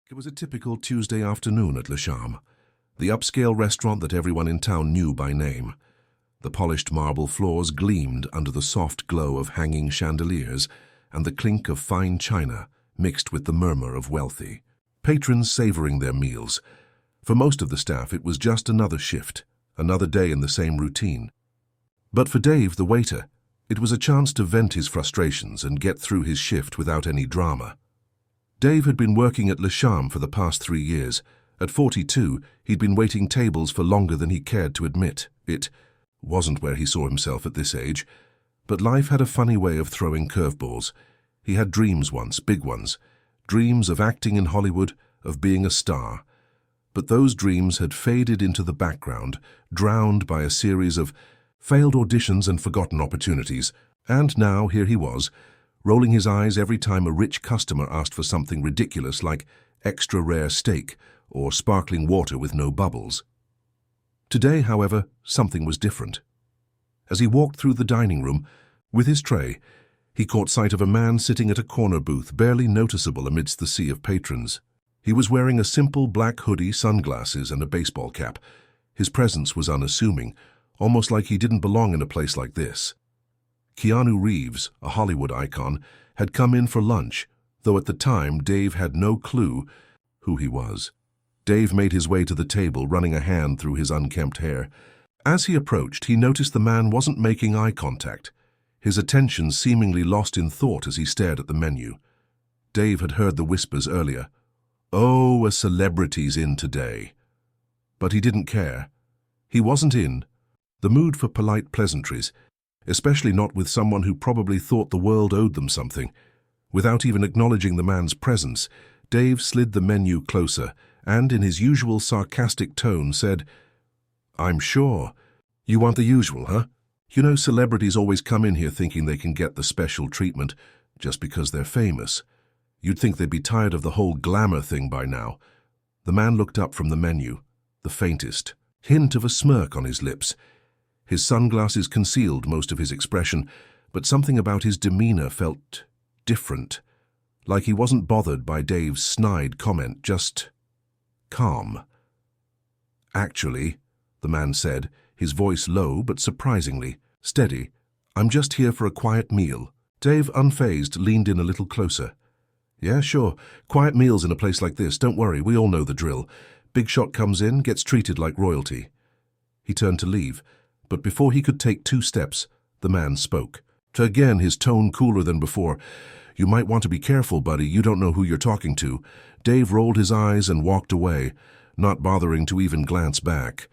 It was a typical Tuesday afternoon at Charme, the upscale restaurant that everyone in town knew by name. The polished marble floors gleamed under the soft glow of hanging chandeliers and the clink of fine china mixed with the murmur of wealthy patrons savoring their meals. For most of the staff, it was just another shift, another day in the same routine. But for Dave, the waiter, it was a chance to vent his frustrations and get through his shift without any drama. Dave had been working at Charme for the past 3 years. At 42, he'd been waiting tables for longer than he cared to admit. It wasn't where he saw himself at this age. But life had a funny way of throwing curveballs. He had dreams once, big ones. Dreams of acting in Hollywood, of being a star. But those dreams had faded into the background, drowned by a series of failed auditions and forgotten opportunities. And now here he was, rolling his eyes every time a rich customer asked for something ridiculous like extra rare steak or sparkling water with no bubbles. Today, however, something was different. As he walked through the dining room with his tray, he caught sight of a man sitting at a corner booth, barely noticeable amidst the sea of patrons. He was wearing a simple black hoodie, sunglasses, and a baseball cap. His presence was unassuming, almost like he didn't belong in a place like this. Keanu Reeves, a Hollywood icon, had come in for lunch, though at the time Dave had no clue who he was. Dave made his way to the table, running a hand through his unkempt hair. As he approached, he noticed the man wasn't making eye contact, his attention seemingly lost in thought as he stared at the menu. Dave had heard the whispers earlier. "Oh, a celebrity's in today." But he didn't care. He wasn't in the mood for polite pleasantries, especially not with someone who probably thought the world owed them something. Without even acknowledging the man's presence, Dave slid the menu closer and, in his usual sarcastic tone, said, "I'm sure. You want the usual, huh? You know, celebrities always come in here thinking they can get the special treatment just because they're famous. You'd think they'd be tired of the whole glamour thing by now." The man looked up from the menu, the faintest hint of a smirk on his lips. His sunglasses concealed most of his expression, but something about his demeanor felt different, like he wasn't bothered by Dave's snide comment, just calm. "Actually," the man said, his voice low but surprisingly steady, "I'm just here for a quiet meal." Dave, unfazed, leaned in a little closer. "Yeah, sure. Quiet meals in a place like this. Don't worry, we all know the drill. Big shot comes in, gets treated like royalty." He turned to leave, but before he could take 2 steps, the man spoke. Again, his tone cooler than before. "You might want to be careful, buddy. You don't know who you're talking to." Dave rolled his eyes and walked away, not bothering to even glance back.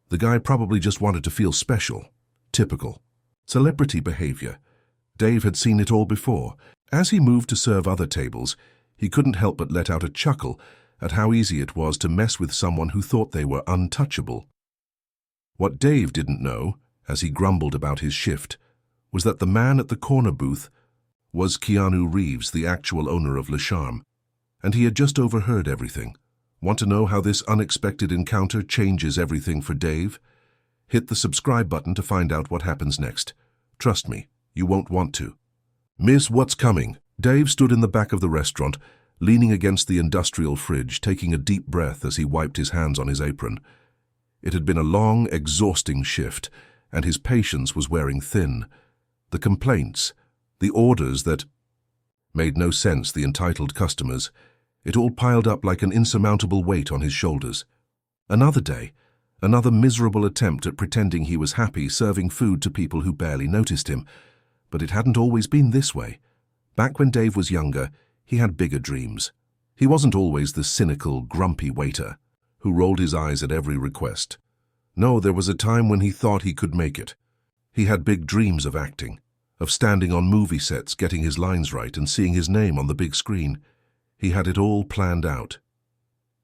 The guy probably just wanted to feel special. Typical celebrity behavior. Dave had seen it all before. As he moved to serve other tables, he couldn't help but let out a chuckle at how easy it was to mess with someone who thought they were untouchable. What Dave didn't know, as he grumbled about his shift, was that the man at the corner booth was Keanu Reeves, the actual owner of Charme, and he had just overheard everything. Want to know how this unexpected encounter changes everything for Dave? Hit the subscribe button to find out what happens next. Trust me, you won't want to miss what's coming. Dave stood in the back of the restaurant, leaning against the industrial fridge, taking a deep breath as he wiped his hands on his apron. It had been a long, exhausting shift, and his patience was wearing thin. The complaints, the orders that made no sense, the entitled customers, it all piled up like an insurmountable weight on his shoulders. Another day, another miserable attempt at pretending he was happy serving food to people who barely noticed him. But it hadn't always been this way. Back when Dave was younger, he had bigger dreams. He wasn't always the cynical, grumpy waiter who rolled his eyes at every request. No, there was a time when he thought he could make it. He had big dreams of acting, of standing on movie sets, getting his lines right, and seeing his name on the big screen. He had it all planned out.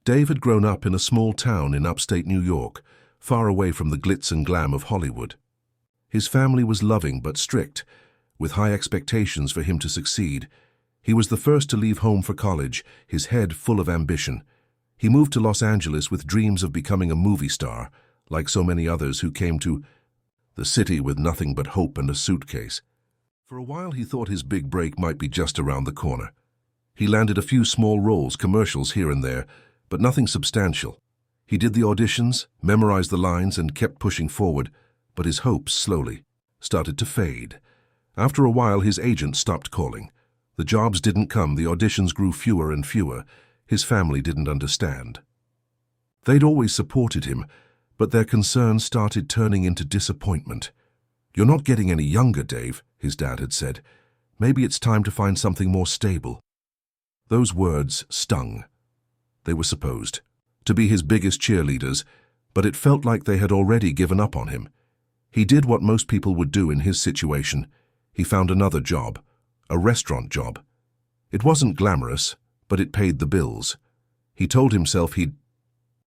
Dave had grown up in a small town in upstate New York, far away from the glitz and glam of Hollywood. His family was loving but strict, with high expectations for him to succeed. He was the first to leave home for college, his head full of ambition. He moved to Los Angeles with dreams of becoming a movie star, like so many others who came to the city with nothing but hope and a suitcase. For a while he thought his big break might be just around the corner. He landed a few small roles, commercials here and there, but nothing substantial. He did the auditions, memorized the lines, and kept pushing forward, but his hopes slowly started to fade. After a while, his agent stopped calling. The jobs didn't come, the auditions grew fewer and fewer. His family didn't understand. They'd always supported him, but their concerns started turning into disappointment. "You're not getting any younger, Dave," his dad had said. "Maybe it's time to find something more stable." Those words stung. They were supposed to be his biggest cheerleaders, but it felt like they had already given up on him. He did what most people would do in his situation. He found another job, a restaurant job. It wasn't glamorous, but it paid the bills. He told himself he'd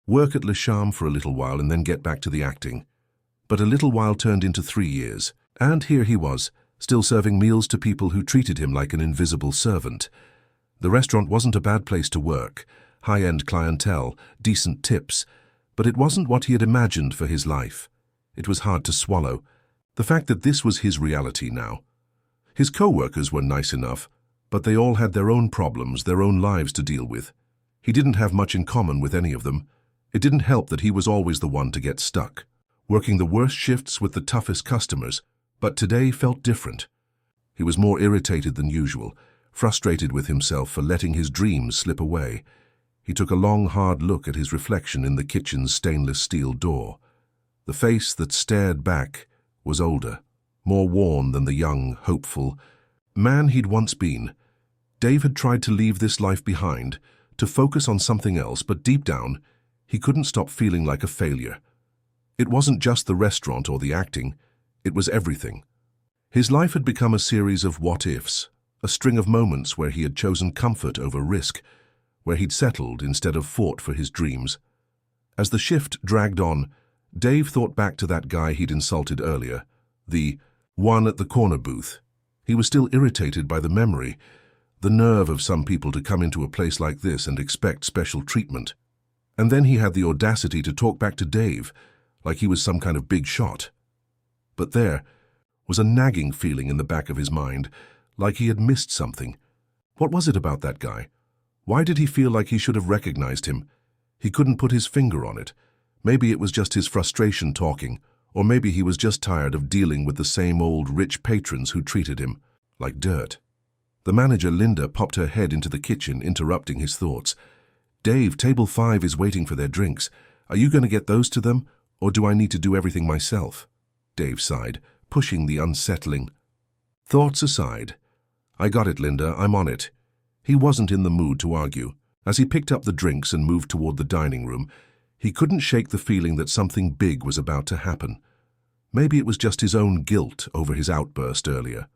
work at Le Charme for a little while and then get back to the acting. But a little while turned into 3 years, and here he was, still serving meals to people who treated him like an invisible servant. The restaurant wasn't a bad place to work, high-end clientele, decent tips, but it wasn't what he had imagined for his life. It was hard to swallow, the fact that this was his reality now. His co-workers were nice enough, but they all had their own problems, their own lives to deal with. He didn't have much in common with any of them. It didn't help that he was always the one to get stuck, working the worst shifts with the toughest customers, but today felt different. He was more irritated than usual, frustrated with himself for letting his dreams slip away. He took a long, hard look at his reflection in the kitchen's stainless steel door. The face that stared back was older, more worn than the young, hopeful man he'd once been. Dave had tried to leave this life behind, to focus on something else, but deep down, he couldn't stop feeling like a failure. It wasn't just the restaurant or the acting, it was everything. His life had become a series of what-ifs, a string of moments where he had chosen comfort over risk, where he'd settled instead of fought for his dreams. As the shift dragged on, Dave thought back to that guy he'd insulted earlier, the one at the corner booth. He was still irritated by the memory, the nerve of some people to come into a place like this and expect special treatment. And then he had the audacity to talk back to Dave, like he was some kind of big shot. But there was a nagging feeling in the back of his mind, like he had missed something. What was it about that guy? Why did he feel like he should have recognized him? He couldn't put his finger on it. Maybe it was just his frustration talking, or maybe he was just tired of dealing with the same old rich patrons who treated him like dirt. The manager, Linda, popped her head into the kitchen, interrupting his thoughts. "Dave, table 5 is waiting for their drinks. Are you going to get those to them, or do I need to do everything myself?" Dave sighed, pushing the unsettling thoughts aside. "I got it, Linda, I'm on it." He wasn't in the mood to argue. As he picked up the drinks and moved toward the dining room, he couldn't shake the feeling that something big was about to happen. Maybe it was just his own guilt over his outburst earlier.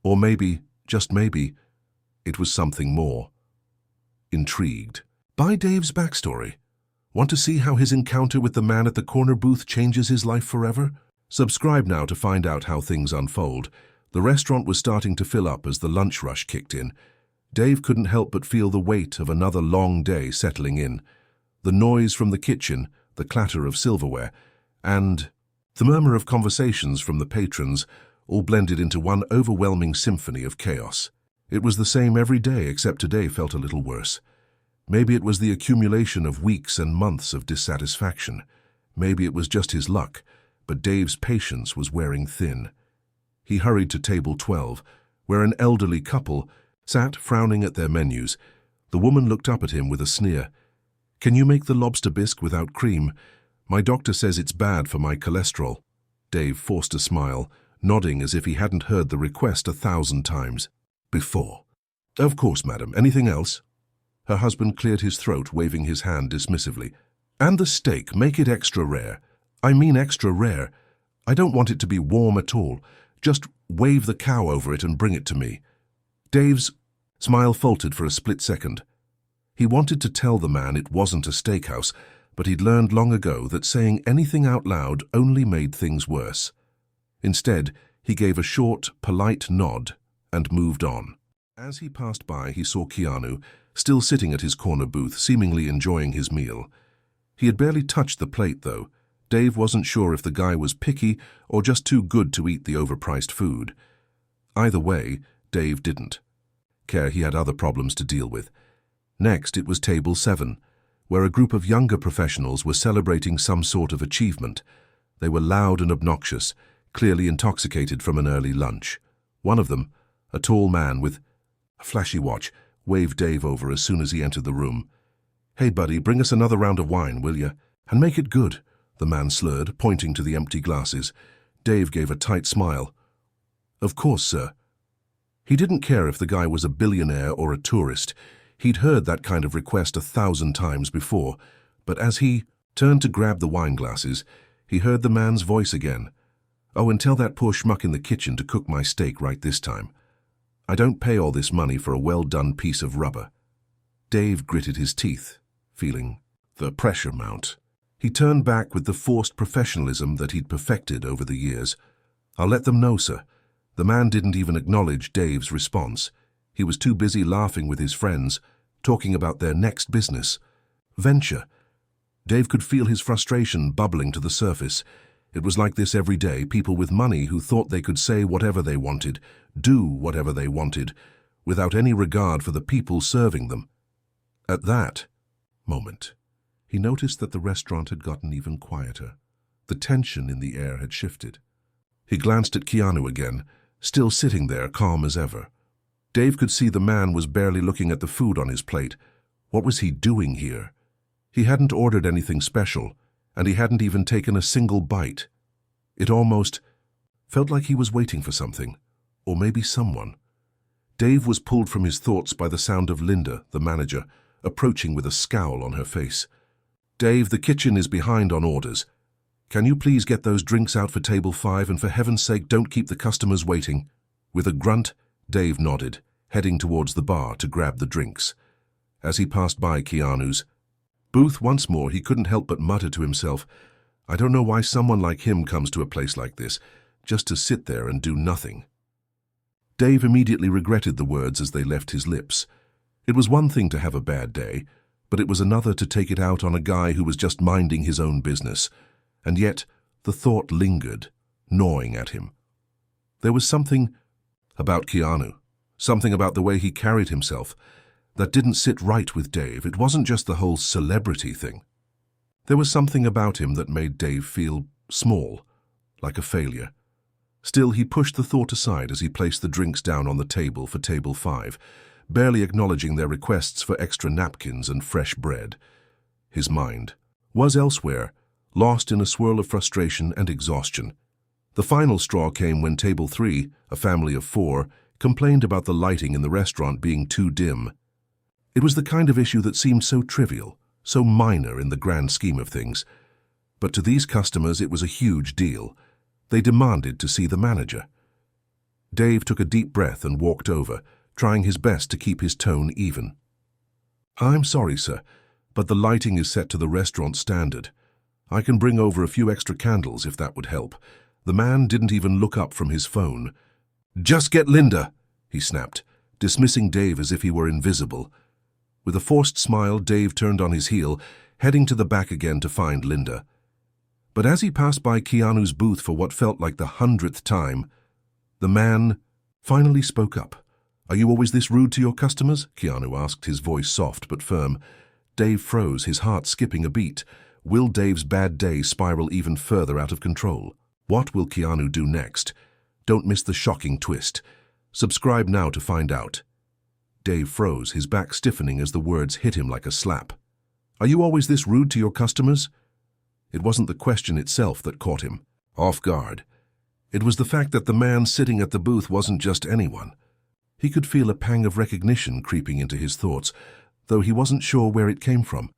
Or maybe, just maybe, it was something more. Intrigued by Dave's backstory? Want to see how his encounter with the man at the corner booth changes his life forever? Subscribe now to find out how things unfold. The restaurant was starting to fill up as the lunch rush kicked in. Dave couldn't help but feel the weight of another long day settling in. The noise from the kitchen, the clatter of silverware, and the murmur of conversations from the patrons all blended into one overwhelming symphony of chaos. It was the same every day, except today felt a little worse. Maybe it was the accumulation of weeks and months of dissatisfaction. Maybe it was just his luck, but Dave's patience was wearing thin. He hurried to table 12, where an elderly couple sat frowning at their menus. The woman looked up at him with a sneer. "Can you make the lobster bisque without cream? My doctor says it's bad for my cholesterol." Dave forced a smile, nodding as if he hadn't heard the request 1,000 times before. "Of course, madam. Anything else?" Her husband cleared his throat, waving his hand dismissively. "And the steak, make it extra rare. I mean extra rare. I don't want it to be warm at all. Just wave the cow over it and bring it to me." Dave's smile faltered for a split second. He wanted to tell the man it wasn't a steakhouse, but he'd learned long ago that saying anything out loud only made things worse. Instead, he gave a short, polite nod and moved on. As he passed by, he saw Keanu, still sitting at his corner booth, seemingly enjoying his meal. He had barely touched the plate, though. Dave wasn't sure if the guy was picky or just too good to eat the overpriced food. Either way, Dave didn't care he had other problems to deal with. Next, it was table 7, where a group of younger professionals were celebrating some sort of achievement. They were loud and obnoxious, clearly intoxicated from an early lunch. One of them, a tall man with a flashy watch, waved Dave over as soon as he entered the room. "Hey, buddy, bring us another round of wine, will you? And make it good," the man slurred, pointing to the empty glasses. Dave gave a tight smile. "Of course, sir." He didn't care if the guy was a billionaire or a tourist. He'd heard that kind of request 1,000 times before, but as he turned to grab the wine glasses, he heard the man's voice again. "Oh, and tell that poor schmuck in the kitchen to cook my steak right this time. I don't pay all this money for a well-done piece of rubber." Dave gritted his teeth, feeling the pressure mount. He turned back with the forced professionalism that he'd perfected over the years. "I'll let them know, sir." The man didn't even acknowledge Dave's response. He was too busy laughing with his friends, talking about their next business venture. Dave could feel his frustration bubbling to the surface. It was like this every day, people with money who thought they could say whatever they wanted, do whatever they wanted, without any regard for the people serving them. At that moment, he noticed that the restaurant had gotten even quieter. The tension in the air had shifted. He glanced at Keanu again, still sitting there, calm as ever. Dave could see the man was barely looking at the food on his plate. What was he doing here? He hadn't ordered anything special, and he hadn't even taken a single bite. It almost felt like he was waiting for something, or maybe someone. Dave was pulled from his thoughts by the sound of Linda, the manager, approaching with a scowl on her face. "Dave, the kitchen is behind on orders. Can you please get those drinks out for table 5, and for heaven's sake don't keep the customers waiting?" With a grunt, Dave nodded, heading towards the bar to grab the drinks. As he passed by Keanu's booth once more, he couldn't help but mutter to himself, "I don't know why someone like him comes to a place like this, just to sit there and do nothing." Dave immediately regretted the words as they left his lips. It was one thing to have a bad day, but it was another to take it out on a guy who was just minding his own business. And yet, the thought lingered, gnawing at him. There was something about Keanu, something about the way he carried himself, that didn't sit right with Dave. It wasn't just the whole celebrity thing. There was something about him that made Dave feel small, like a failure. Still, he pushed the thought aside as he placed the drinks down on the table for table 5, barely acknowledging their requests for extra napkins and fresh bread. His mind was elsewhere, lost in a swirl of frustration and exhaustion. The final straw came when table 3, a family of 4, complained about the lighting in the restaurant being too dim. It was the kind of issue that seemed so trivial, so minor in the grand scheme of things. But to these customers it was a huge deal. They demanded to see the manager. Dave took a deep breath and walked over, trying his best to keep his tone even. "I'm sorry, sir, but the lighting is set to the restaurant standard. I can bring over a few extra candles if that would help." The man didn't even look up from his phone. "Just get Linda," he snapped, dismissing Dave as if he were invisible. With a forced smile, Dave turned on his heel, heading to the back again to find Linda. But as he passed by Keanu's booth for what felt like the 100th time, the man finally spoke up. "Are you always this rude to your customers?" Keanu asked, his voice soft but firm. Dave froze, his heart skipping a beat. Will Dave's bad day spiral even further out of control? What will Keanu do next? Don't miss the shocking twist. Subscribe now to find out. Dave froze, his back stiffening as the words hit him like a slap. "Are you always this rude to your customers?" It wasn't the question itself that caught him off guard. It was the fact that the man sitting at the booth wasn't just anyone. He could feel a pang of recognition creeping into his thoughts, though he wasn't sure where it came from.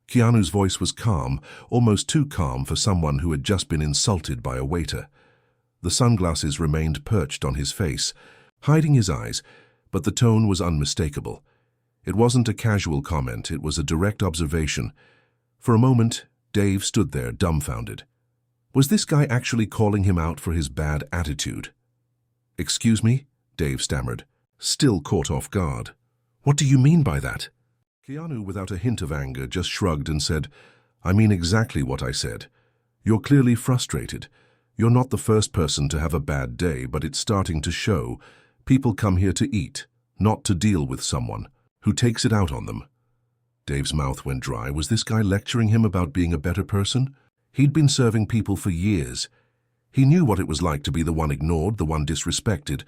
Keanu's voice was calm, almost too calm for someone who had just been insulted by a waiter. The sunglasses remained perched on his face, hiding his eyes, but the tone was unmistakable. It wasn't a casual comment, it was a direct observation. For a moment, Dave stood there, dumbfounded. Was this guy actually calling him out for his bad attitude? "Excuse me?" Dave stammered, still caught off guard. "What do you mean by that?" Keanu, without a hint of anger, just shrugged and said, "I mean exactly what I said. You're clearly frustrated. You're not the first person to have a bad day, but it's starting to show. People come here to eat, not to deal with someone who takes it out on them. Dave's mouth went dry. Was this guy lecturing him about being a better person? He'd been serving people for years. He knew what it was like to be the one ignored, the one disrespected,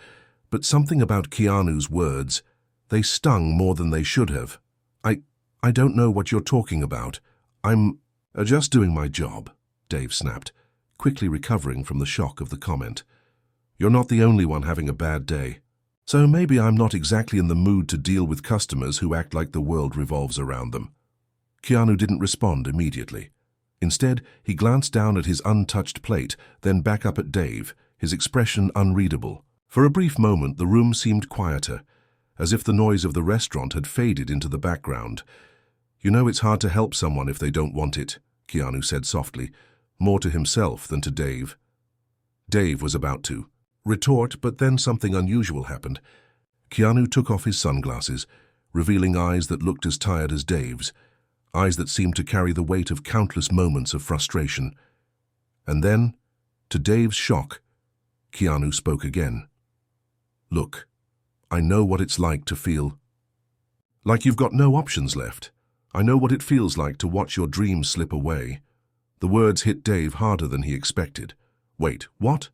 but something about Keanu's words, they stung more than they should have. I don't know what you're talking about. I'm just doing my job, Dave snapped, quickly recovering from the shock of the comment. You're not the only one having a bad day. So maybe I'm not exactly in the mood to deal with customers who act like the world revolves around them. Keanu didn't respond immediately. Instead, he glanced down at his untouched plate, then back up at Dave, his expression unreadable. For a brief moment, the room seemed quieter, as if the noise of the restaurant had faded into the background. You know it's hard to help someone if they don't want it, Keanu said softly, more to himself than to Dave. Dave was about to retort, but then something unusual happened. Keanu took off his sunglasses, revealing eyes that looked as tired as Dave's, eyes that seemed to carry the weight of countless moments of frustration. And then, to Dave's shock, Keanu spoke again. Look, I know what it's like to feel like you've got no options left. I know what it feels like to watch your dreams slip away. The words hit Dave harder than he expected. Wait, what?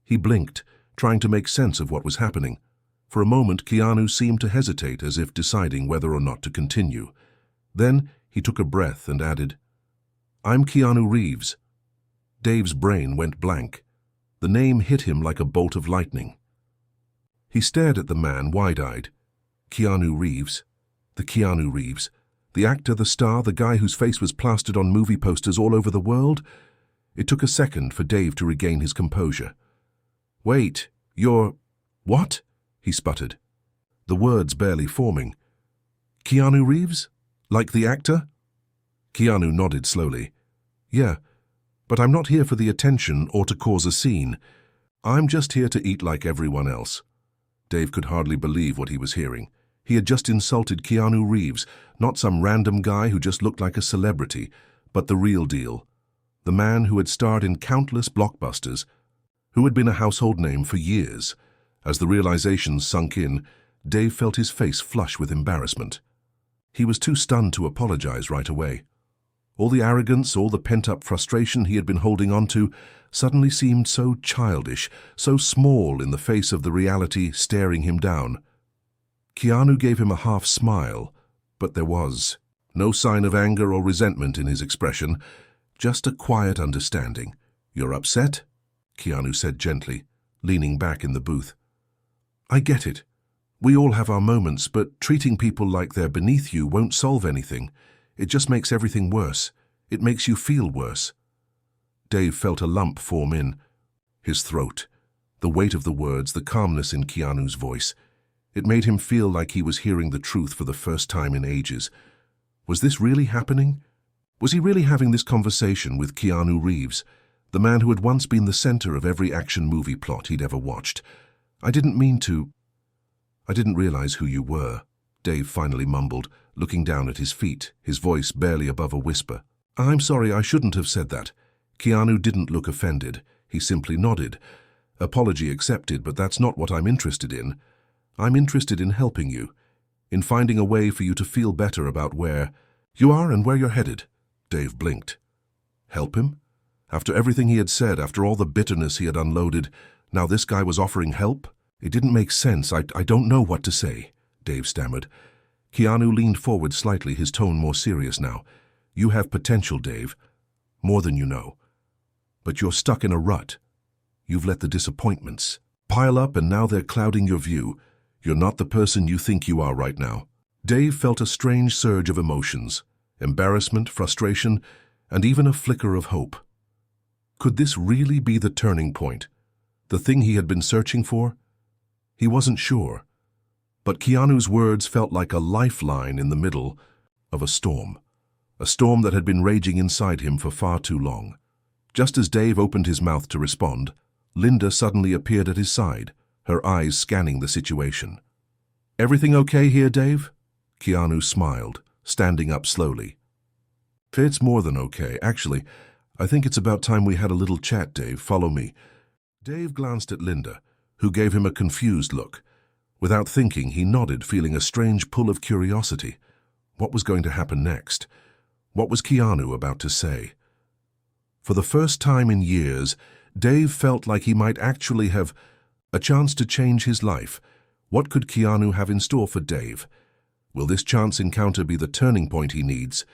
He blinked, trying to make sense of what was happening. For a moment, Keanu seemed to hesitate, as if deciding whether or not to continue. Then he took a breath and added, I'm Keanu Reeves. Dave's brain went blank. The name hit him like a bolt of lightning. He stared at the man wide-eyed. Keanu Reeves. The Keanu Reeves. The actor, the star, the guy whose face was plastered on movie posters all over the world? It took a second for Dave to regain his composure. Wait, you're… what? He sputtered, the words barely forming. Keanu Reeves? Like the actor? Keanu nodded slowly. Yeah, but I'm not here for the attention or to cause a scene. I'm just here to eat like everyone else. Dave could hardly believe what he was hearing. He had just insulted Keanu Reeves, not some random guy who just looked like a celebrity, but the real deal. The man who had starred in countless blockbusters, who had been a household name for years. As the realizations sunk in, Dave felt his face flush with embarrassment. He was too stunned to apologize right away. All the arrogance, all the pent-up frustration he had been holding on to suddenly seemed so childish, so small in the face of the reality staring him down. Keanu gave him a half smile, but there was no sign of anger or resentment in his expression, just a quiet understanding. You're upset? Keanu said gently, leaning back in the booth. I get it. We all have our moments, but treating people like they're beneath you won't solve anything. It just makes everything worse. It makes you feel worse. Dave felt a lump form in his throat. The weight of the words, the calmness in Keanu's voice. It made him feel like he was hearing the truth for the first time in ages. Was this really happening? Was he really having this conversation with Keanu Reeves, the man who had once been the center of every action movie plot he'd ever watched? I didn't realize who you were, Dave finally mumbled, looking down at his feet, his voice barely above a whisper. I'm sorry, I shouldn't have said that. Keanu didn't look offended. He simply nodded. Apology accepted, but that's not what I'm interested in. I'm interested in helping you, in finding a way for you to feel better about where you are and where you're headed. Dave blinked. Help him? After everything he had said, after all the bitterness he had unloaded, now this guy was offering help? It didn't make sense. I don't know what to say, Dave stammered. Keanu leaned forward slightly, his tone more serious now. You have potential, Dave. More than you know. But you're stuck in a rut. You've let the disappointments pile up and now they're clouding your view. You're not the person you think you are right now. Dave felt a strange surge of emotions, embarrassment, frustration, and even a flicker of hope. Could this really be the turning point? The thing he had been searching for? He wasn't sure. But Keanu's words felt like a lifeline in the middle of a storm that had been raging inside him for far too long. Just as Dave opened his mouth to respond, Linda suddenly appeared at his side, her eyes scanning the situation. Everything okay here, Dave? Keanu smiled, standing up slowly. It's more than okay. Actually, I think it's about time we had a little chat, Dave. Follow me. Dave glanced at Linda, who gave him a confused look. Without thinking, he nodded, feeling a strange pull of curiosity. What was going to happen next? What was Keanu about to say? For the first time in years, Dave felt like he might actually have a chance to change his life. What could Keanu have in store for Dave? Will this chance encounter be the turning point he needs?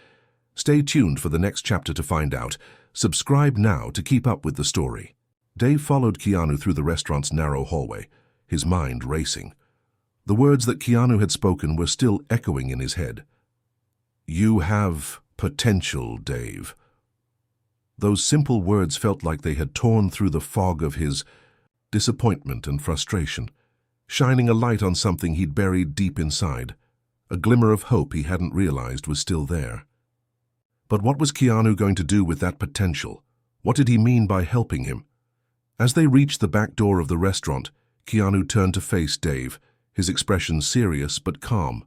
Stay tuned for the next chapter to find out. Subscribe now to keep up with the story. Dave followed Keanu through the restaurant's narrow hallway, his mind racing. The words that Keanu had spoken were still echoing in his head. "You have potential, Dave." Those simple words felt like they had torn through the fog of his disappointment and frustration, shining a light on something he'd buried deep inside, a glimmer of hope he hadn't realized was still there. But what was Keanu going to do with that potential? What did he mean by helping him? As they reached the back door of the restaurant, Keanu turned to face Dave, his expression serious but calm.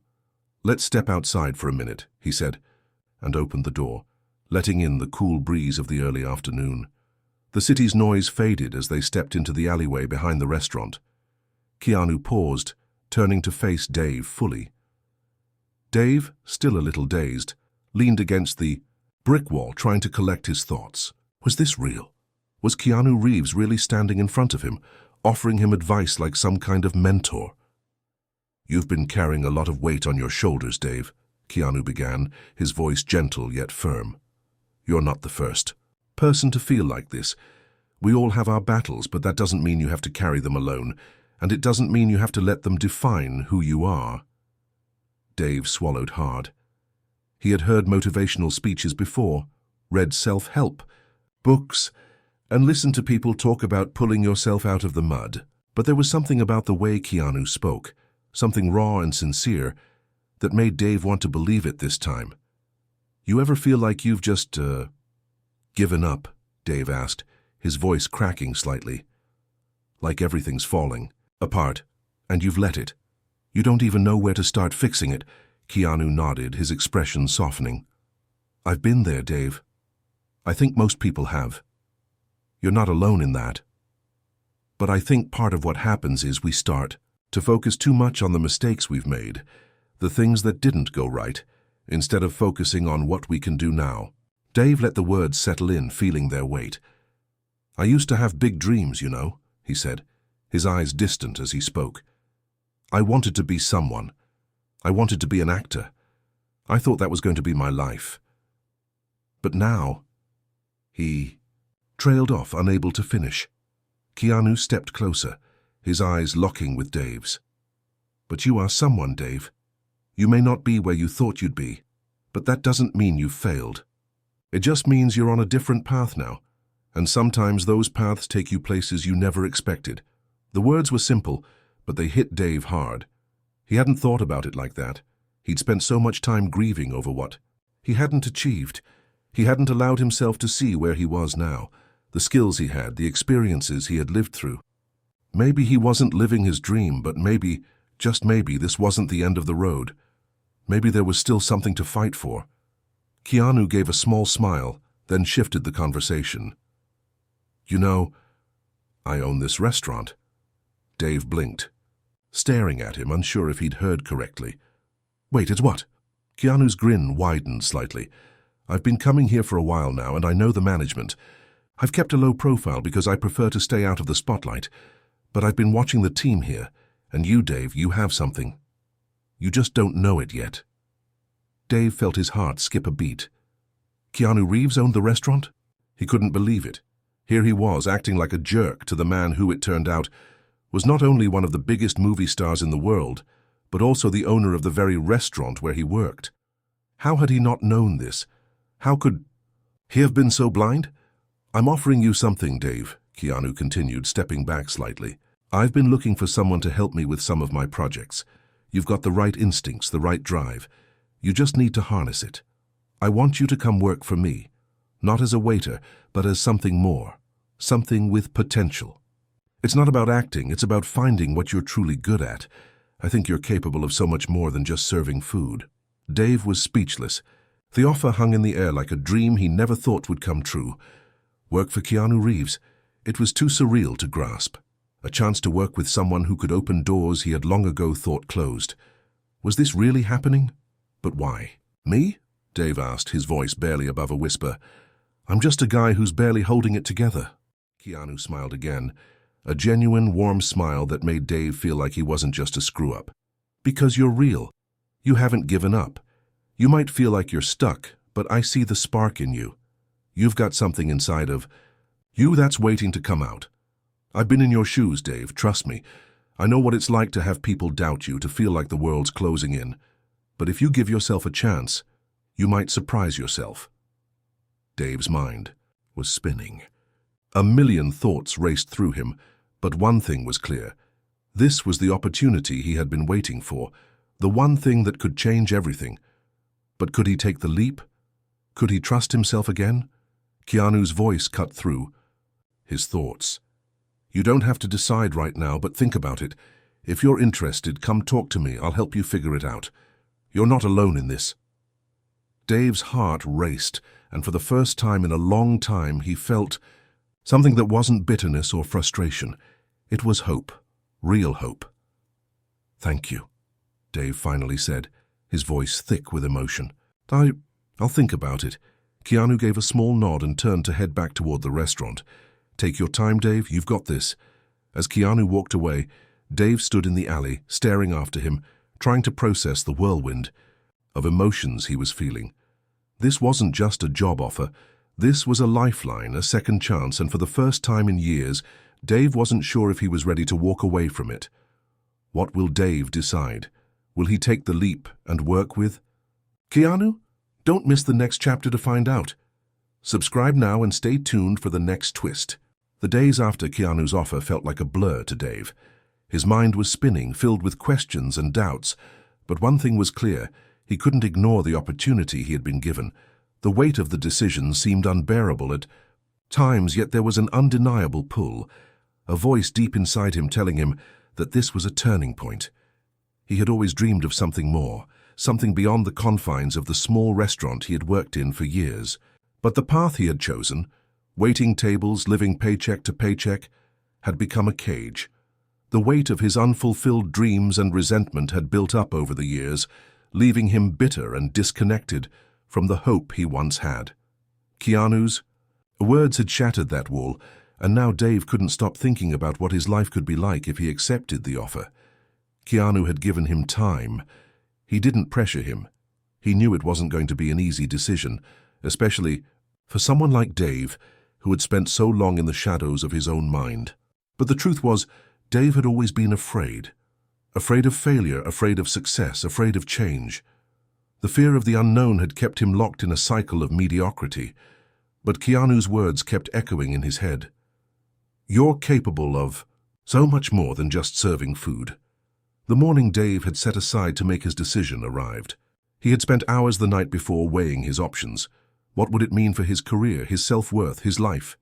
"Let's step outside for a minute," he said, and opened the door, letting in the cool breeze of the early afternoon. The city's noise faded as they stepped into the alleyway behind the restaurant. Keanu paused, turning to face Dave fully. Dave, still a little dazed, leaned against the brick wall trying to collect his thoughts. Was this real? Was Keanu Reeves really standing in front of him, offering him advice like some kind of mentor? "You've been carrying a lot of weight on your shoulders, Dave," Keanu began, his voice gentle yet firm. "You're not the first person to feel like this. We all have our battles, but that doesn't mean you have to carry them alone, and it doesn't mean you have to let them define who you are." Dave swallowed hard. He had heard motivational speeches before, read self-help books, and listened to people talk about pulling yourself out of the mud. But there was something about the way Keanu spoke, something raw and sincere, that made Dave want to believe it this time. "You ever feel like you've just, given up?" Dave asked, his voice cracking slightly. "Like everything's falling apart, and you've let it. You don't even know where to start fixing it." Keanu nodded, his expression softening. "I've been there, Dave. I think most people have. You're not alone in that. But I think part of what happens is we start to focus too much on the mistakes we've made, the things that didn't go right, instead of focusing on what we can do now." Dave let the words settle in, feeling their weight. "I used to have big dreams, you know," he said, his eyes distant as he spoke. "I wanted to be someone. I wanted to be an actor. I thought that was going to be my life. But now..." He trailed off, unable to finish. Keanu stepped closer, his eyes locking with Dave's. "But you are someone, Dave. You may not be where you thought you'd be, but that doesn't mean you've failed. It just means you're on a different path now, and sometimes those paths take you places you never expected." The words were simple, but they hit Dave hard. He hadn't thought about it like that. He'd spent so much time grieving over what he hadn't achieved. He hadn't allowed himself to see where he was now, the skills he had, the experiences he had lived through. Maybe he wasn't living his dream, but maybe, just maybe, this wasn't the end of the road. Maybe there was still something to fight for. Keanu gave a small smile, then shifted the conversation. "You know, I own this restaurant." Dave blinked, staring at him, unsure if he'd heard correctly. "Wait, it's what?" Keanu's grin widened slightly. "I've been coming here for a while now, and I know the management. I've kept a low profile because I prefer to stay out of the spotlight, but I've been watching the team here, and you, Dave, you have something. You just don't know it yet." Dave felt his heart skip a beat. Keanu Reeves owned the restaurant? He couldn't believe it. Here he was, acting like a jerk to the man who, it turned out, was not only one of the biggest movie stars in the world, but also the owner of the very restaurant where he worked. How had he not known this? How could he have been so blind? "I'm offering you something, Dave," Keanu continued, stepping back slightly. "I've been looking for someone to help me with some of my projects. You've got the right instincts, the right drive. You just need to harness it. I want you to come work for me, not as a waiter, but as something more, something with potential. It's not about acting, it's about finding what you're truly good at. I think you're capable of so much more than just serving food." Dave was speechless. The offer hung in the air like a dream he never thought would come true. Work for Keanu Reeves. It was too surreal to grasp. A chance to work with someone who could open doors he had long ago thought closed. Was this really happening? But why? Me? Dave asked, his voice barely above a whisper. I'm just a guy who's barely holding it together. Keanu smiled again, a genuine, warm smile that made Dave feel like he wasn't just a screw-up. Because you're real. You haven't given up. You might feel like you're stuck, but I see the spark in you. You've got something inside of you that's waiting to come out. I've been in your shoes, Dave, trust me. I know what it's like to have people doubt you, to feel like the world's closing in. But if you give yourself a chance, you might surprise yourself. Dave's mind was spinning. A million thoughts raced through him, but one thing was clear. This was the opportunity he had been waiting for, the one thing that could change everything. But could he take the leap? Could he trust himself again? Keanu's voice cut through his thoughts. You don't have to decide right now, but think about it. If you're interested, come talk to me. I'll help you figure it out. You're not alone in this. Dave's heart raced, and for the first time in a long time he felt something that wasn't bitterness or frustration. It was hope, real hope. Thank you, Dave finally said, his voice thick with emotion. I'll think about it. Keanu gave a small nod and turned to head back toward the restaurant. Take your time, Dave, you've got this. As Keanu walked away, Dave stood in the alley, staring after him, trying to process the whirlwind of emotions he was feeling. This wasn't just a job offer. This was a lifeline, a second chance, and for the first time in years, Dave wasn't sure if he was ready to walk away from it. What will Dave decide? Will he take the leap and work with Keanu? Don't miss the next chapter to find out. Subscribe now and stay tuned for the next twist. The days after Keanu's offer felt like a blur to Dave. His mind was spinning, filled with questions and doubts, but one thing was clear. He couldn't ignore the opportunity he had been given. The weight of the decision seemed unbearable at times, yet there was an undeniable pull, a voice deep inside him telling him that this was a turning point. He had always dreamed of something more, something beyond the confines of the small restaurant he had worked in for years. But the path he had chosen, waiting tables, living paycheck to paycheck, had become a cage. The weight of his unfulfilled dreams and resentment had built up over the years, leaving him bitter and disconnected from the hope he once had. Keanu's words had shattered that wall, and now Dave couldn't stop thinking about what his life could be like if he accepted the offer. Keanu had given him time. He didn't pressure him. He knew it wasn't going to be an easy decision, especially for someone like Dave, who had spent so long in the shadows of his own mind. But the truth was, Dave had always been afraid. Afraid of failure, afraid of success, afraid of change. The fear of the unknown had kept him locked in a cycle of mediocrity. But Keanu's words kept echoing in his head. You're capable of so much more than just serving food. The morning Dave had set aside to make his decision arrived. He had spent hours the night before weighing his options. What would it mean for his career, his self-worth, his life?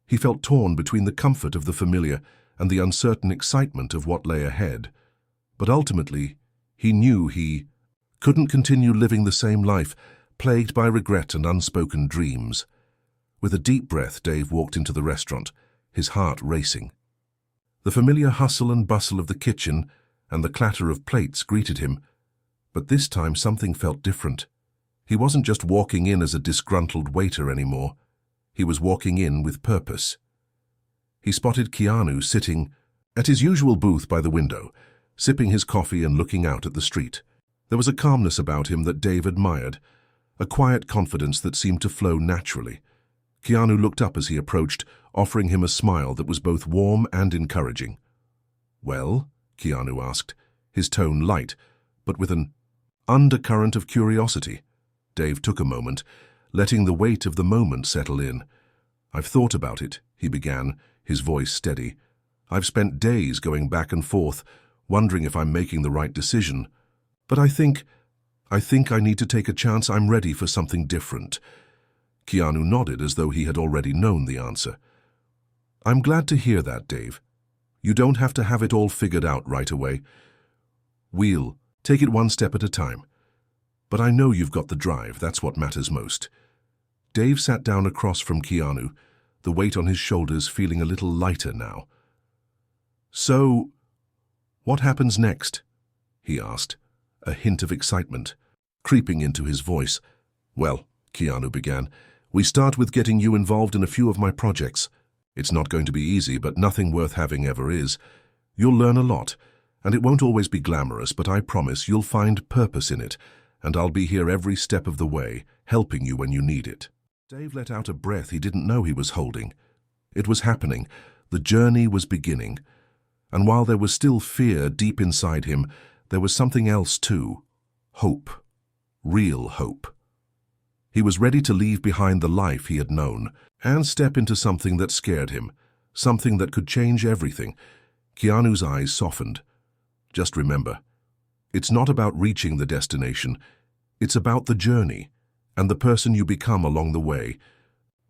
He felt torn between the comfort of the familiar and the uncertain excitement of what lay ahead. But ultimately, he knew he couldn't continue living the same life, plagued by regret and unspoken dreams. With a deep breath, Dave walked into the restaurant, his heart racing. The familiar hustle and bustle of the kitchen and the clatter of plates greeted him, but this time something felt different. He wasn't just walking in as a disgruntled waiter anymore. He was walking in with purpose. He spotted Keanu sitting at his usual booth by the window, sipping his coffee and looking out at the street. There was a calmness about him that Dave admired, a quiet confidence that seemed to flow naturally. Keanu looked up as he approached, offering him a smile that was both warm and encouraging. Well? Keanu asked, his tone light, but with an undercurrent of curiosity. Dave took a moment, letting the weight of the moment settle in. I've thought about it, he began, his voice steady. I've spent days going back and forth, wondering if I'm making the right decision. But I think I need to take a chance. I'm ready for something different. Keanu nodded as though he had already known the answer. I'm glad to hear that, Dave. You don't have to have it all figured out right away. We'll take it one step at a time. But I know you've got the drive. That's what matters most. Dave sat down across from Keanu, the weight on his shoulders feeling a little lighter now. "So, what happens next?" he asked, a hint of excitement creeping into his voice. "Well," Keanu began, "we start with getting you involved in a few of my projects. It's not going to be easy, but nothing worth having ever is. You'll learn a lot, and it won't always be glamorous, but I promise you'll find purpose in it, and I'll be here every step of the way, helping you when you need it." Dave let out a breath he didn't know he was holding. It was happening. The journey was beginning. And while there was still fear deep inside him, there was something else too. Hope. Real hope. He was ready to leave behind the life he had known and step into something that scared him, something that could change everything. Keanu's eyes softened. Just remember, it's not about reaching the destination. It's about the journey and the person you become along the way.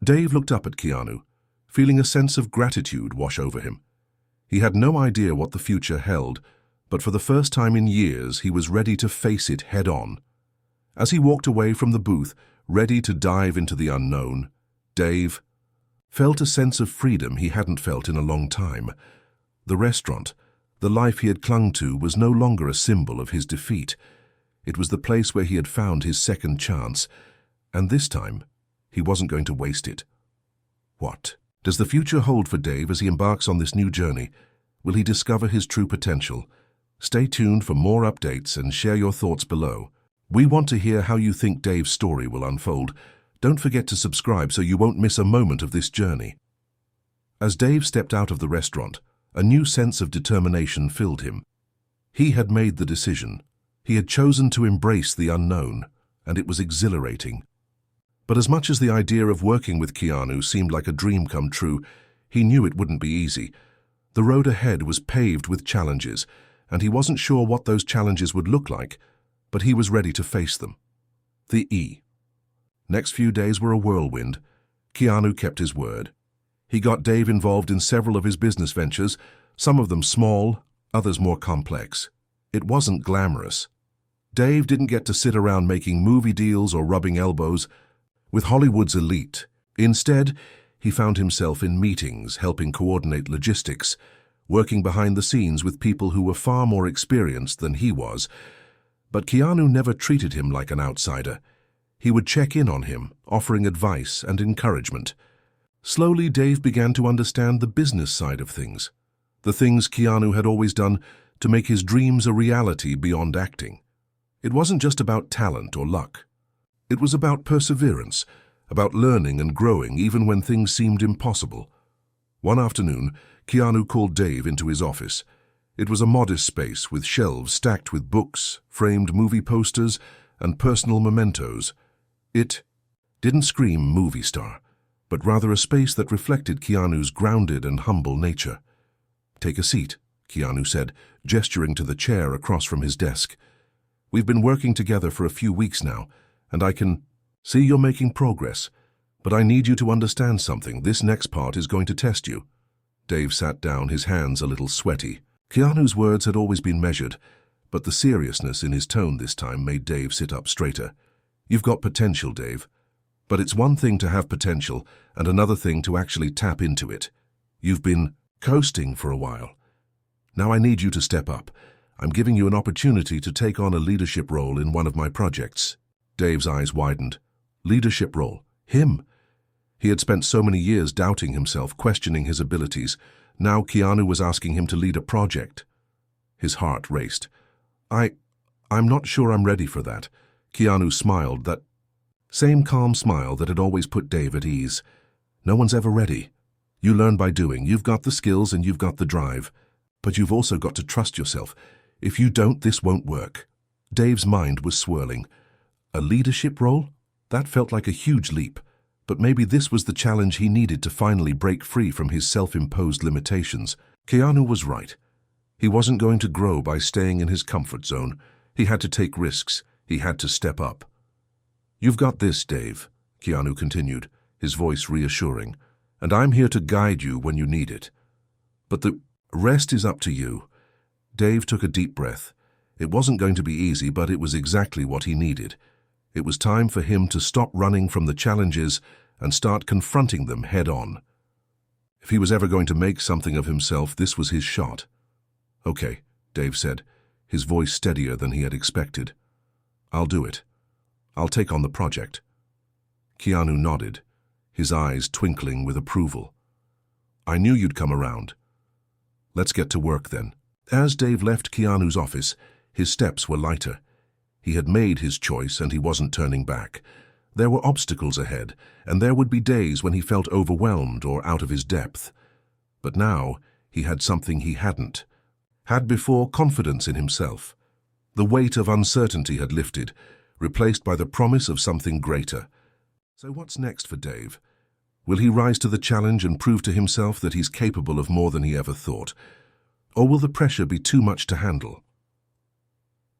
Dave looked up at Keanu, feeling a sense of gratitude wash over him. He had no idea what the future held, but for the first time in years he was ready to face it head-on. As he walked away from the booth, ready to dive into the unknown, Dave felt a sense of freedom he hadn't felt in a long time. The restaurant, the life he had clung to, was no longer a symbol of his defeat. It was the place where he had found his second chance, and this time he wasn't going to waste it. What does the future hold for Dave as he embarks on this new journey? Will he discover his true potential? Stay tuned for more updates and share your thoughts below. We want to hear how you think Dave's story will unfold. Don't forget to subscribe so you won't miss a moment of this journey. As Dave stepped out of the restaurant, a new sense of determination filled him. He had made the decision. He had chosen to embrace the unknown, and it was exhilarating. But as much as the idea of working with Keanu seemed like a dream come true, he knew it wouldn't be easy. The road ahead was paved with challenges, and he wasn't sure what those challenges would look like, but he was ready to face them. The next few days were a whirlwind. Keanu kept his word. He got Dave involved in several of his business ventures, some of them small, others more complex. It wasn't glamorous. Dave didn't get to sit around making movie deals or rubbing elbows with Hollywood's elite. Instead, he found himself in meetings, helping coordinate logistics, working behind the scenes with people who were far more experienced than he was. But Keanu never treated him like an outsider. He would check in on him, offering advice and encouragement. Slowly, Dave began to understand the business side of things, the things Keanu had always done to make his dreams a reality beyond acting. It wasn't just about talent or luck. It was about perseverance, about learning and growing even when things seemed impossible. One afternoon, Keanu called Dave into his office. It was a modest space with shelves stacked with books, framed movie posters, and personal mementos. It didn't scream movie star, but rather a space that reflected Keanu's grounded and humble nature. "Take a seat," Keanu said, gesturing to the chair across from his desk. "We've been working together for a few weeks now, and I can see you're making progress. But I need you to understand something. This next part is going to test you." Dave sat down, his hands a little sweaty. Keanu's words had always been measured, but the seriousness in his tone this time made Dave sit up straighter. "You've got potential, Dave. But it's one thing to have potential and another thing to actually tap into it. You've been coasting for a while. Now I need you to step up. I'm giving you an opportunity to take on a leadership role in one of my projects." Dave's eyes widened. Leadership role? Him? He had spent so many years doubting himself, questioning his abilities. Now Keanu was asking him to lead a project. His heart raced. I'm not sure I'm ready for that." Keanu smiled, that same calm smile that had always put Dave at ease. "No one's ever ready. You learn by doing. You've got the skills and you've got the drive. But you've also got to trust yourself. If you don't, this won't work." Dave's mind was swirling. A leadership role? That felt like a huge leap. But maybe this was the challenge he needed to finally break free from his self-imposed limitations. Keanu was right. He wasn't going to grow by staying in his comfort zone. He had to take risks. He had to step up. "You've got this, Dave," Keanu continued, his voice reassuring, "and I'm here to guide you when you need it. But the rest is up to you." Dave took a deep breath. It wasn't going to be easy, but it was exactly what he needed. It was time for him to stop running from the challenges and start confronting them head-on. If he was ever going to make something of himself, this was his shot. "Okay," Dave said, his voice steadier than he had expected. "I'll do it. I'll take on the project." Keanu nodded, his eyes twinkling with approval. "I knew you'd come around. Let's get to work then." As Dave left Keanu's office, his steps were lighter. He had made his choice and he wasn't turning back. There were obstacles ahead, and there would be days when he felt overwhelmed or out of his depth. But now he had something he hadn't had before: confidence in himself. The weight of uncertainty had lifted, replaced by the promise of something greater. So what's next for Dave? Will he rise to the challenge and prove to himself that he's capable of more than he ever thought? Or will the pressure be too much to handle?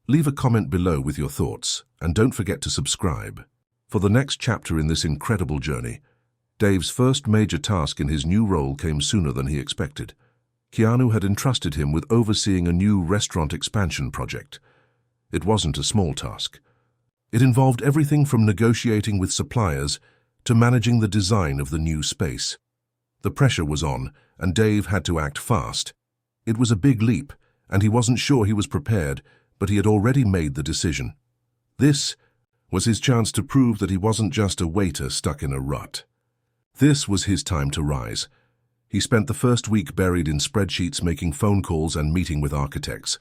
Leave a comment below with your thoughts, and don't forget to subscribe. For the next chapter in this incredible journey, Dave's first major task in his new role came sooner than he expected. Keanu had entrusted him with overseeing a new restaurant expansion project. It wasn't a small task. It involved everything from negotiating with suppliers to managing the design of the new space. The pressure was on, and Dave had to act fast. It was a big leap, and he wasn't sure he was prepared, but he had already made the decision. This was his chance to prove that he wasn't just a waiter stuck in a rut. This was his time to rise. He spent the first week buried in spreadsheets, making phone calls and meeting with architects.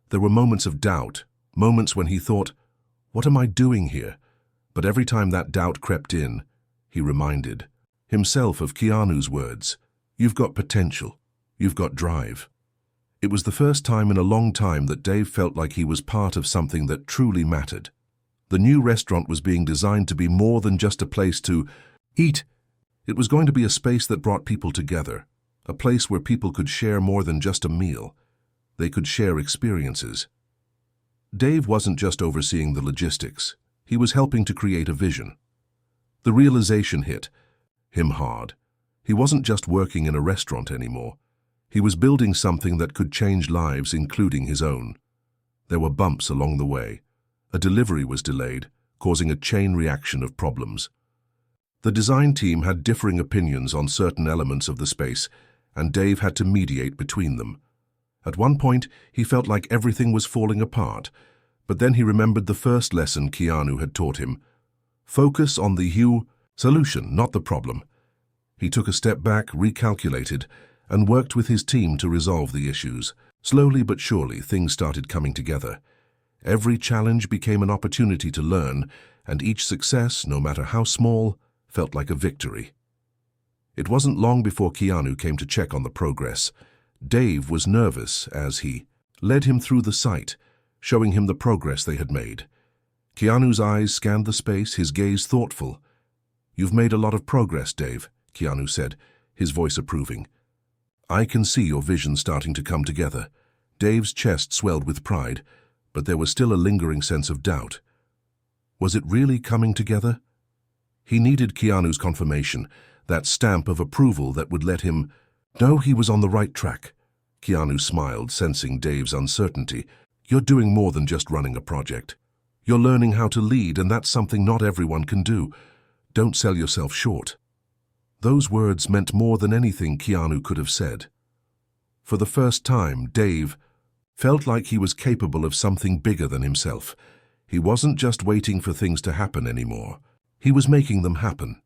There were moments of doubt, moments when he thought, "What am I doing here?" But every time that doubt crept in, he reminded himself of Keanu's words, "You've got potential. You've got drive." It was the first time in a long time that Dave felt like he was part of something that truly mattered. The new restaurant was being designed to be more than just a place to eat. It was going to be a space that brought people together, a place where people could share more than just a meal. They could share experiences. Dave wasn't just overseeing the logistics. He was helping to create a vision. The realization hit him hard. He wasn't just working in a restaurant anymore. He was building something that could change lives, including his own. There were bumps along the way. A delivery was delayed, causing a chain reaction of problems. The design team had differing opinions on certain elements of the space, and Dave had to mediate between them. At one point, he felt like everything was falling apart, but then he remembered the first lesson Keanu had taught him. Focus on the solution, not the problem. He took a step back, recalculated, and worked with his team to resolve the issues. Slowly but surely, things started coming together. Every challenge became an opportunity to learn, and each success, no matter how small, felt like a victory. It wasn't long before Keanu came to check on the progress. Dave was nervous as he led him through the site, showing him the progress they had made. Keanu's eyes scanned the space, his gaze thoughtful. "You've made a lot of progress, Dave," Keanu said, his voice approving. "I can see your vision starting to come together." Dave's chest swelled with pride, but there was still a lingering sense of doubt. Was it really coming together? He needed Keanu's confirmation, that stamp of approval that would let him know he was on the right track. Keanu smiled, sensing Dave's uncertainty. "You're doing more than just running a project. You're learning how to lead, and that's something not everyone can do. Don't sell yourself short." Those words meant more than anything Keanu could have said. For the first time, Dave felt like he was capable of something bigger than himself. He wasn't just waiting for things to happen anymore. He was making them happen.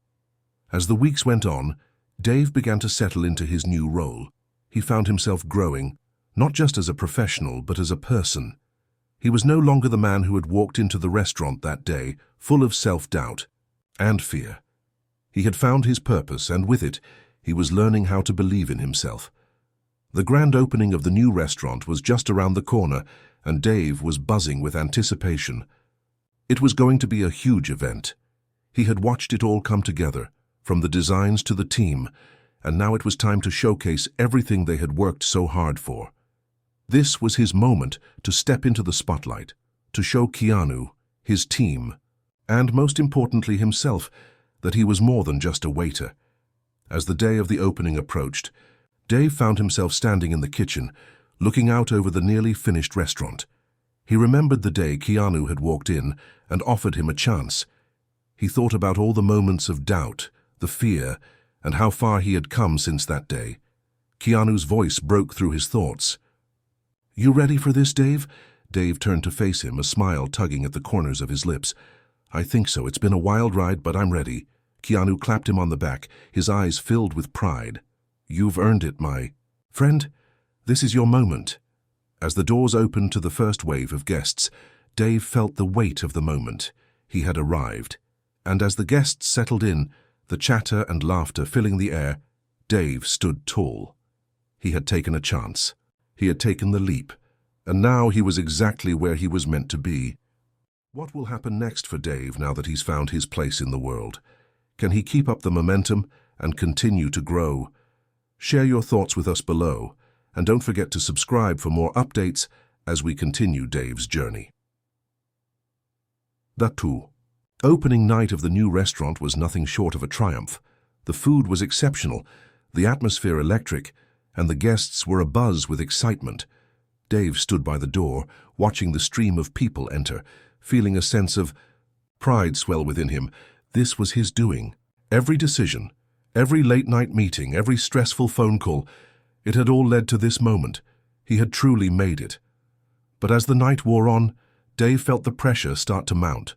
As the weeks went on, Dave began to settle into his new role. He found himself growing, not just as a professional, but as a person. He was no longer the man who had walked into the restaurant that day, full of self-doubt and fear. He had found his purpose, and with it, he was learning how to believe in himself. The grand opening of the new restaurant was just around the corner, and Dave was buzzing with anticipation. It was going to be a huge event. He had watched it all come together, from the designs to the team, and now it was time to showcase everything they had worked so hard for. This was his moment to step into the spotlight, to show Keanu, his team, and most importantly himself, that he was more than just a waiter. As the day of the opening approached, Dave found himself standing in the kitchen, looking out over the nearly finished restaurant. He remembered the day Keanu had walked in and offered him a chance. He thought about all the moments of doubt, the fear, and how far he had come since that day. Keanu's voice broke through his thoughts. "You ready for this, Dave?" Dave turned to face him, a smile tugging at the corners of his lips. "I think so. It's been a wild ride, but I'm ready." Keanu clapped him on the back, his eyes filled with pride. "You've earned it, my friend. This is your moment." As the doors opened to the first wave of guests, Dave felt the weight of the moment. He had arrived. And as the guests settled in, the chatter and laughter filling the air, Dave stood tall. He had taken a chance. He had taken the leap. And now he was exactly where he was meant to be. What will happen next for Dave now that he's found his place in the world? Can he keep up the momentum and continue to grow? Share your thoughts with us below, and don't forget to subscribe for more updates as we continue Dave's journey. The opening night of the new restaurant was nothing short of a triumph. The food was exceptional, the atmosphere electric, and the guests were abuzz with excitement. Dave stood by the door, watching the stream of people enter, feeling a sense of pride swell within him. This was his doing. Every decision, every late-night meeting, every stressful phone call, it had all led to this moment. He had truly made it. But as the night wore on, Dave felt the pressure start to mount.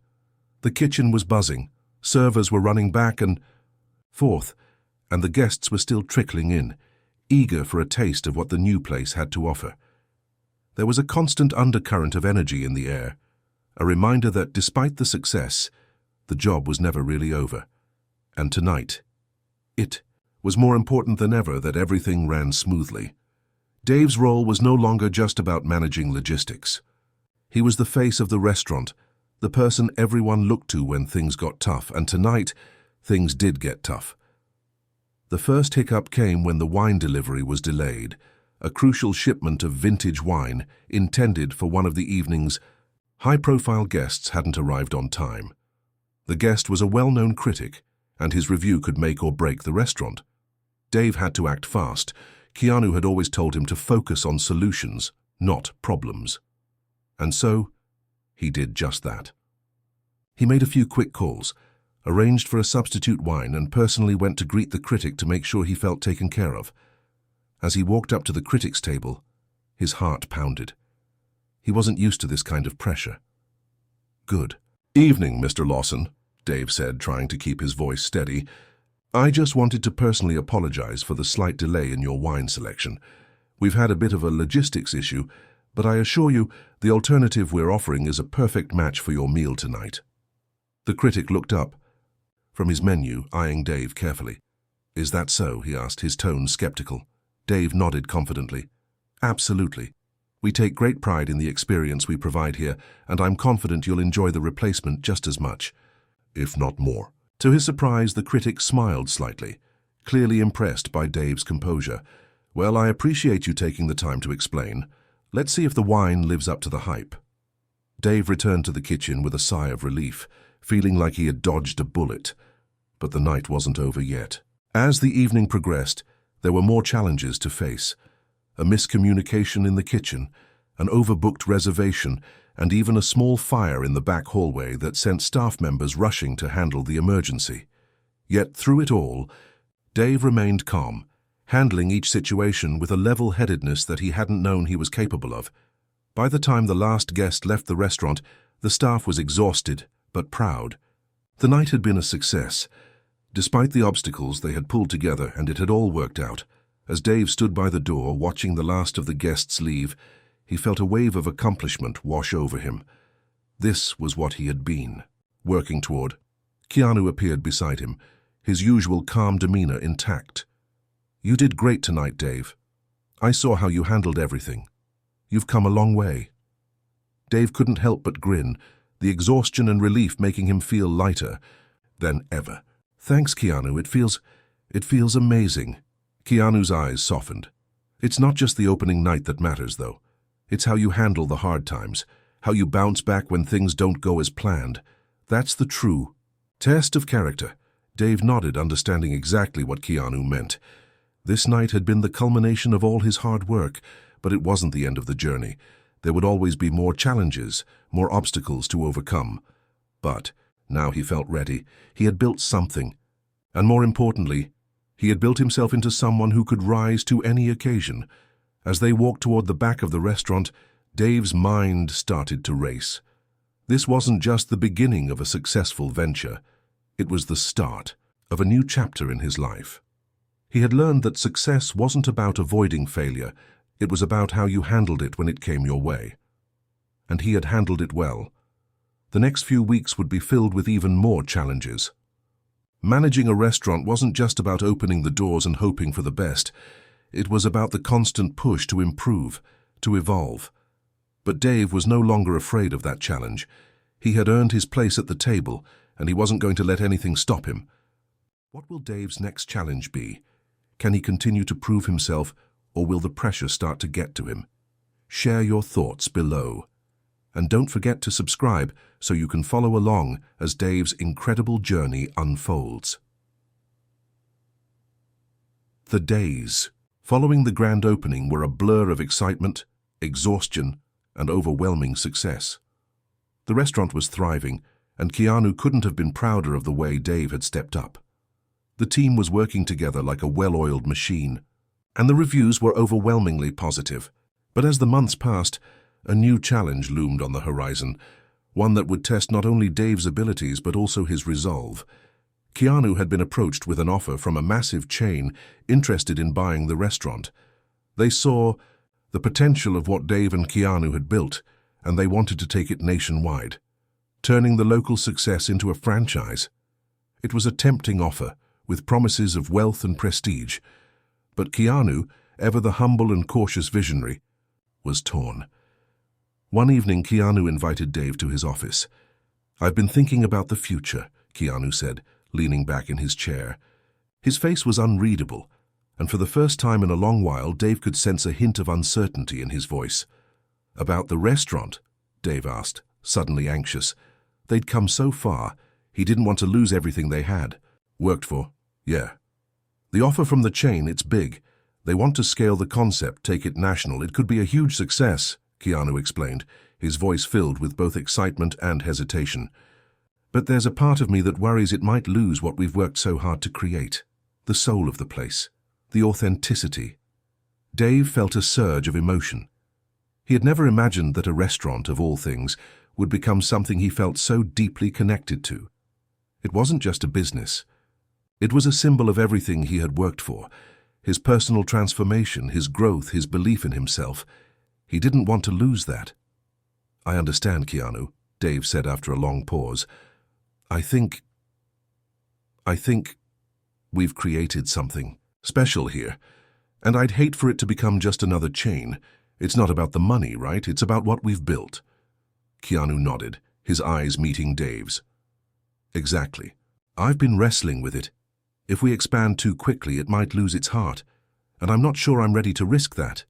The kitchen was buzzing, servers were running back and forth, and the guests were still trickling in, eager for a taste of what the new place had to offer. There was a constant undercurrent of energy in the air, a reminder that despite the success, the job was never really over. And tonight, it was more important than ever that everything ran smoothly. Dave's role was no longer just about managing logistics. He was the face of the restaurant, the person everyone looked to when things got tough, and tonight, things did get tough. The first hiccup came when the wine delivery was delayed, a crucial shipment of vintage wine intended for one of the evening's high-profile guests hadn't arrived on time. The guest was a well-known critic, and his review could make or break the restaurant. Dave had to act fast. Keanu had always told him to focus on solutions, not problems. And so, he did just that. He made a few quick calls, arranged for a substitute wine, and personally went to greet the critic to make sure he felt taken care of. As he walked up to the critic's table, his heart pounded. He wasn't used to this kind of pressure. "Good evening, Mr. Lawson," Dave said, trying to keep his voice steady. "I just wanted to personally apologize for the slight delay in your wine selection. We've had a bit of a logistics issue, but I assure you the alternative we're offering is a perfect match for your meal tonight." The critic looked up from his menu, eyeing Dave carefully. "Is that so?" he asked, his tone skeptical. Dave nodded confidently. "Absolutely. We take great pride in the experience we provide here, and I'm confident you'll enjoy the replacement just as much, if not more." To his surprise, the critic smiled slightly, clearly impressed by Dave's composure. "Well, I appreciate you taking the time to explain. Let's see if the wine lives up to the hype." Dave returned to the kitchen with a sigh of relief, feeling like he had dodged a bullet. But the night wasn't over yet. As the evening progressed, there were more challenges to face. A miscommunication in the kitchen, an overbooked reservation, and even a small fire in the back hallway that sent staff members rushing to handle the emergency. Yet through it all, Dave remained calm, handling each situation with a level-headedness that he hadn't known he was capable of. By the time the last guest left the restaurant, the staff was exhausted but proud. The night had been a success. Despite the obstacles, they had pulled together and it had all worked out. As Dave stood by the door, watching the last of the guests leave, he felt a wave of accomplishment wash over him. This was what he had been working toward. Keanu appeared beside him, his usual calm demeanor intact. "You did great tonight, Dave. I saw how you handled everything. You've come a long way." Dave couldn't help but grin, the exhaustion and relief making him feel lighter than ever. "Thanks, Keanu. It feels amazing." Keanu's eyes softened. "It's not just the opening night that matters, though. It's how you handle the hard times, how you bounce back when things don't go as planned. That's the true test of character." Dave nodded, understanding exactly what Keanu meant. This night had been the culmination of all his hard work, but it wasn't the end of the journey. There would always be more challenges, more obstacles to overcome. But now he felt ready. He had built something. And more importantly, He had built himself into someone who could rise to any occasion. As they walked toward the back of the restaurant, Dave's mind started to race. This wasn't just the beginning of a successful venture. It was the start of a new chapter in his life. He had learned that success wasn't about avoiding failure. It was about how you handled it when it came your way. And he had handled it well. The next few weeks would be filled with even more challenges. Managing a restaurant wasn't just about opening the doors and hoping for the best. It was about the constant push to improve, to evolve. But Dave was no longer afraid of that challenge. He had earned his place at the table, and he wasn't going to let anything stop him. What will Dave's next challenge be? Can he continue to prove himself, or will the pressure start to get to him? Share your thoughts below. And don't forget to subscribe so you can follow along as Dave's incredible journey unfolds. The days following the grand opening were a blur of excitement, exhaustion, and overwhelming success. The restaurant was thriving, and Keanu couldn't have been prouder of the way Dave had stepped up. The team was working together like a well-oiled machine, and the reviews were overwhelmingly positive. But as the months passed, a new challenge loomed on the horizon, one that would test not only Dave's abilities but also his resolve. Keanu had been approached with an offer from a massive chain interested in buying the restaurant. They saw the potential of what Dave and Keanu had built, and they wanted to take it nationwide, turning the local success into a franchise. It was a tempting offer, with promises of wealth and prestige. But Keanu, ever the humble and cautious visionary, was torn. One evening, Keanu invited Dave to his office. "I've been thinking about the future," Keanu said, leaning back in his chair. His face was unreadable, and for the first time in a long while, Dave could sense a hint of uncertainty in his voice. "About the restaurant?" Dave asked, suddenly anxious. They'd come so far, he didn't want to lose everything they had worked for. "Yeah. The offer from the chain, it's big. They want to scale the concept, take it national. It could be a huge success," Keanu explained, his voice filled with both excitement and hesitation. "But there's a part of me that worries it might lose what we've worked so hard to create. The soul of the place. The authenticity." Dave felt a surge of emotion. He had never imagined that a restaurant, of all things, would become something he felt so deeply connected to. It wasn't just a business. It was a symbol of everything he had worked for, his personal transformation, his growth, his belief in himself. He didn't want to lose that. "I understand, Keanu," Dave said after a long pause. I think we've created something special here, and I'd hate for it to become just another chain. It's not about the money, right? It's about what we've built." Keanu nodded, his eyes meeting Dave's. "Exactly. I've been wrestling with it. If we expand too quickly, it might lose its heart, and I'm not sure I'm ready to risk that."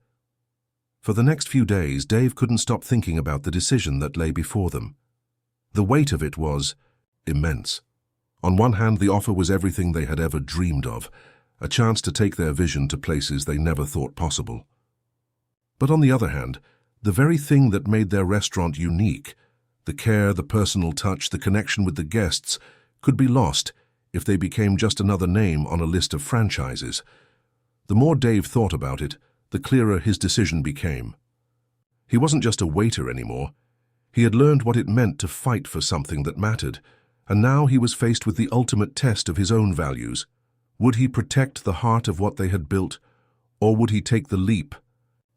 For the next few days, Dave couldn't stop thinking about the decision that lay before them. The weight of it was immense. On one hand, the offer was everything they had ever dreamed of, a chance to take their vision to places they never thought possible. But on the other hand, the very thing that made their restaurant unique, the care, the personal touch, the connection with the guests, could be lost if they became just another name on a list of franchises. The more Dave thought about it, the clearer his decision became. He wasn't just a waiter anymore. He had learned what it meant to fight for something that mattered, and now he was faced with the ultimate test of his own values. Would he protect the heart of what they had built, or would he take the leap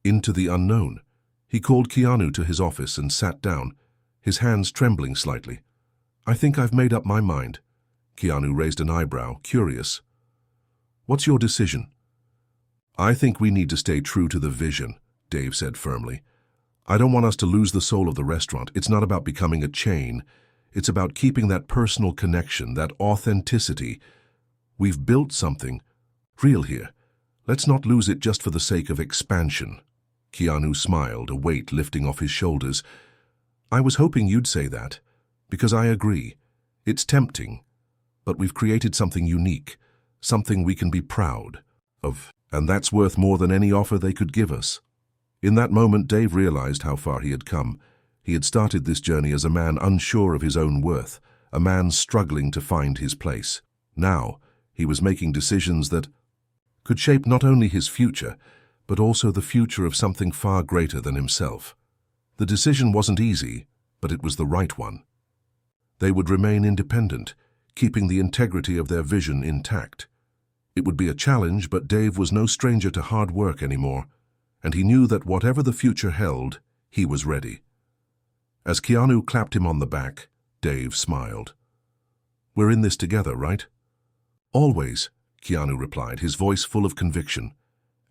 into the unknown? He called Keanu to his office and sat down, his hands trembling slightly. "I think I've made up my mind." Keanu raised an eyebrow, curious. "What's your decision?" "I think we need to stay true to the vision," Dave said firmly. "I don't want us to lose the soul of the restaurant. It's not about becoming a chain. It's about keeping that personal connection, that authenticity. We've built something real here. Let's not lose it just for the sake of expansion." Keanu smiled, a weight lifting off his shoulders. "I was hoping you'd say that, because I agree. It's tempting, but we've created something unique, something we can be proud of, and that's worth more than any offer they could give us." In that moment, Dave realized how far he had come. He had started this journey as a man unsure of his own worth, a man struggling to find his place. Now, He was making decisions that could shape not only his future, but also the future of something far greater than himself. The decision wasn't easy, but it was the right one. They would remain independent, keeping the integrity of their vision intact. It would be a challenge, but Dave was no stranger to hard work anymore, and he knew that whatever the future held, he was ready. As Keanu clapped him on the back, Dave smiled. "We're in this together, right?" "Always," Keanu replied, his voice full of conviction.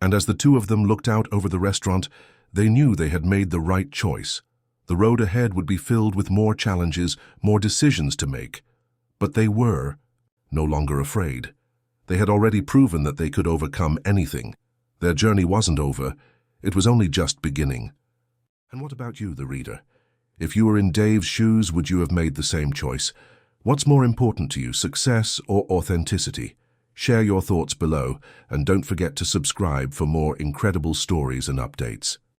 And as the two of them looked out over the restaurant, they knew they had made the right choice. The road ahead would be filled with more challenges, more decisions to make. But they were no longer afraid. They had already proven that they could overcome anything. Their journey wasn't over. It was only just beginning. And what about you, the reader? If you were in Dave's shoes, would you have made the same choice? What's more important to you, success or authenticity? Share your thoughts below, and don't forget to subscribe for more incredible stories and updates.